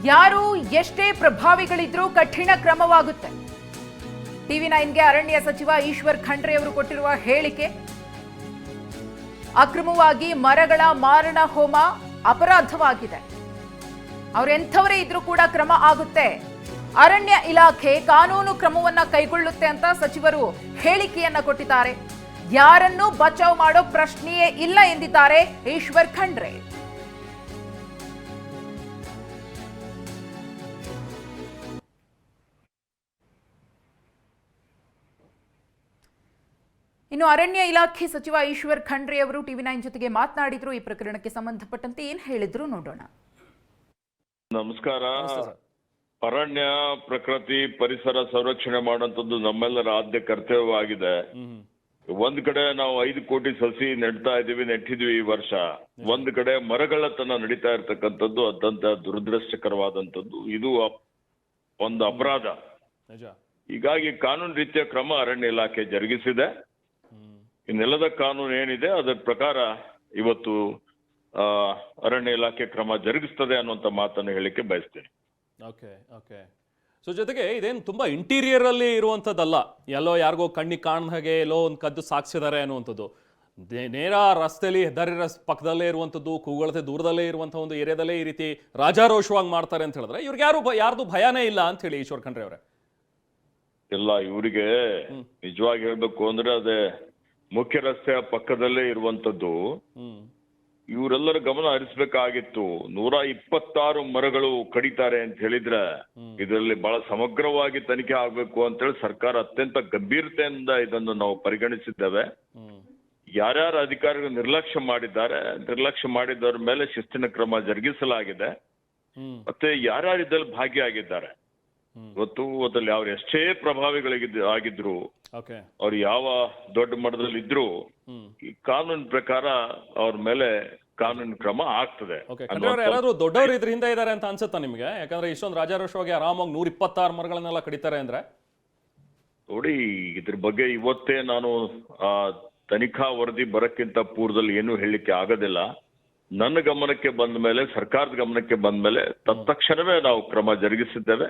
ಯಾರು ಎಷ್ಟೇ ಪ್ರಭಾವಿಗಳಿದ್ರೂ ಕಠಿಣ ಕ್ರಮವಾಗುತ್ತೆ. TV9ಗೆ ಅರಣ್ಯ ಸಚಿವ ಈಶ್ವರ್ ಖಂಡ್ರೆ ಅವರು ಕೊಟ್ಟಿರುವ ಹೇಳಿಕೆ, ಅಕ್ರಮವಾಗಿ ಮರಗಳ ಮಾರಣ ಹೋಮ ಅಪರಾಧವಾಗಿದೆ. ಅವರೆಂಥವರೇ ಇದ್ರೂ ಕೂಡ ಕ್ರಮ ಆಗುತ್ತೆ. ಅರಣ್ಯ ಇಲಾಖೆ ಕಾನೂನು ಕ್ರಮವನ್ನ ಕೈಗೊಳ್ಳುತ್ತೆ ಅಂತ ಸಚಿವರು ಹೇಳಿಕೆಯನ್ನ ಕೊಟ್ಟಿದ್ದಾರೆ. ಯಾರನ್ನೂ ಬಚಾವ್ ಮಾಡೋ ಪ್ರಶ್ನೆಯೇ ಇಲ್ಲ ಎಂದಿದ್ದಾರೆ ಈಶ್ವರ್ ಖಂಡ್ರೆ. ಇನ್ನು ಅರಣ್ಯ ಇಲಾಖೆ ಸಚಿವ ಈಶ್ವರ್ ಖಂಡ್ರೆ ಅವರು TV9 ಜೊತೆಗೆ ಮಾತನಾಡಿದ್ರು. ಈ ಪ್ರಕರಣಕ್ಕೆ ಸಂಬಂಧಪಟ್ಟಂತೆ ಏನ್ ಹೇಳಿದ್ರು ನೋಡೋಣ. ನಮಸ್ಕಾರ. ಅರಣ್ಯ, ಪ್ರಕೃತಿ, ಪರಿಸರ ಸಂರಕ್ಷಣೆ ಮಾಡುವಂತದ್ದು ನಮ್ಮೆಲ್ಲರ ಆದ್ಯ ಕರ್ತವ್ಯವಾಗಿದೆ. ಒಂದ್ ಕಡೆ ನಾವು 5 ಕೋಟಿ ಸಸಿ ನೆಟ್ಟಿದ್ವಿ ಈ ವರ್ಷ. ಒಂದ್ ಕಡೆ ಮರಗಳತನ ನಡೀತಾ ಇರ್ತಕ್ಕಂಥದ್ದು ಅತ್ಯಂತ ದುರದೃಷ್ಟಕರವಾದಂತದ್ದು. ಇದು ಒಂದು ಅಪರಾಧ. ಹೀಗಾಗಿ ಕಾನೂನು ರೀತಿಯ ಕ್ರಮ ಅರಣ್ಯ ಇಲಾಖೆ ಜರುಗಿಸಿದೆ. ಈ ನೆಲದ ಕಾನೂನು ಏನಿದೆ ಅದರ ಪ್ರಕಾರ ಇವತ್ತು ಅರಣ್ಯ ಇಲಾಖೆ ಕ್ರಮ ಜರುಗಿಸ್ತದೆ ಅನ್ನುವಂಥ ಮಾತನ್ನು ಹೇಳಿಕೆ ಬಯಸ್ತೇನೆ. Okay okay. ಸೊ ಜೊತೆಗೆ ಇದೇನು ತುಂಬಾ ಇಂಟೀರಿಯರ್ ಅಲ್ಲಿ ಇರುವಂಥದ್ದಲ್ಲ, ಎಲ್ಲೋ ಯಾರಿಗೋ ಕಣ್ಣಿಗೆ ಕಾಣದ ಹಾಗೆ ಎಲ್ಲೋ ಒಂದು ಕದ್ದು ಸಾಕ್ಸಿದ್ದಾರೆ ಅನ್ನುವಂಥದ್ದು. ನೇರ ರಸ್ತೆಯಲ್ಲಿ ಹೆದ್ದಾರಿ ಪಕ್ಕದಲ್ಲೇ ಇರುವಂಥದ್ದು, ಕೂಗಳತೆ ದೂರದಲ್ಲೇ ಇರುವಂಥ ಒಂದು ಏರಿಯಾದಲ್ಲೇ ಈ ರೀತಿ ರಾಜಾರೋಷವಾಗಿ ಮಾಡ್ತಾರೆ ಅಂತ ಹೇಳಿದ್ರೆ ಇವ್ರಿಗೆ ಯಾರ್ದು ಭಯನೇ ಇಲ್ಲ ಅಂತ ಹೇಳಿ ಈಶ್ವರ್ ಖಂಡ್ರೆ ಅವರೇ. ಇಲ್ಲ, ಇವರಿಗೆ ನಿಜವಾಗಿ ಹೇಳ್ಬೇಕು ಅಂದ್ರೆ ಅದೇ ಮುಖ್ಯ ರಸ್ತೆಯ ಪಕ್ಕದಲ್ಲೇ ಇರುವಂತದ್ದು. ಇವರೆಲ್ಲರ ಗಮನ ಹರಿಸಬೇಕಾಗಿತ್ತು. 126 ಮರಗಳು ಕಡಿತಾರೆ ಅಂತ ಹೇಳಿದ್ರೆ ಇದರಲ್ಲಿ ಬಹಳ ಸಮಗ್ರವಾಗಿ ತನಿಖೆ ಆಗ್ಬೇಕು ಅಂತ ಹೇಳಿ ಸರ್ಕಾರ ಅತ್ಯಂತ ಗಂಭೀರತೆಯಿಂದ ಇದನ್ನು ನಾವು ಪರಿಗಣಿಸಿದ್ದೇವೆ. ಯಾರ್ಯಾರು ಅಧಿಕಾರಿಗಳು ನಿರ್ಲಕ್ಷ್ಯ ಮಾಡಿದವರ ಮೇಲೆ ಶಿಸ್ತಿನ ಕ್ರಮ ಜರುಗಿಸಲಾಗಿದೆ. ಮತ್ತೆ ಯಾರ್ಯಾರು ಇದ್ದಲ್ಲಿ ಭಾಗಿಯಾಗಿದ್ದಾರೆ, ಇವತ್ತು ಅದ್ರಲ್ಲಿ ಅವ್ರು ಎಷ್ಟೇ ಪ್ರಭಾವಿಗಳಿಗಿದ್ರು, ಅವ್ರು ಯಾವ ದೊಡ್ಡ ಮಟ್ಟದಲ್ಲಿ ಇದ್ರು, ಈ ಕಾನೂನು ಪ್ರಕಾರ ಅವ್ರ ಮೇಲೆ ಕಾನೂನು ಕ್ರಮ ಆಗ್ತದೆ. ಯಾರಾದ್ರೂ ದೊಡ್ಡವರು ಇದ್ರ ಹಿಂದೆ ಇದಾರೆ ಅಂತ ಅನ್ಸುತ್ತಾ ನಿಮ್ಗೆ? ಯಾಕಂದ್ರೆ ಇಷ್ಟೊಂದು ರಾಜಾರೋಷವಾಗಿ ಆರಾಮಾಗಿ 126 ಮರಗಳನ್ನೆಲ್ಲ ಕಡಿತಾರೆ ಅಂದ್ರೆ ನೋಡಿ, ಇದ್ರ ಬಗ್ಗೆ ಇವತ್ತೇ ನಾನು ತನಿಖಾ ವರದಿ ಬರಕ್ಕಿಂತ ಪೂರ್ವದಲ್ಲಿ ಏನು ಹೇಳಲಿಕ್ಕೆ ಆಗೋದಿಲ್ಲ. ನನ್ನ ಗಮನಕ್ಕೆ ಬಂದ ಮೇಲೆ, ಸರ್ಕಾರದ ಗಮನಕ್ಕೆ ಬಂದ ಮೇಲೆ ತತ್ಕ್ಷಣವೇ ನಾವು ಕ್ರಮ ಜರುಗಿಸಿದ್ದೇವೆ.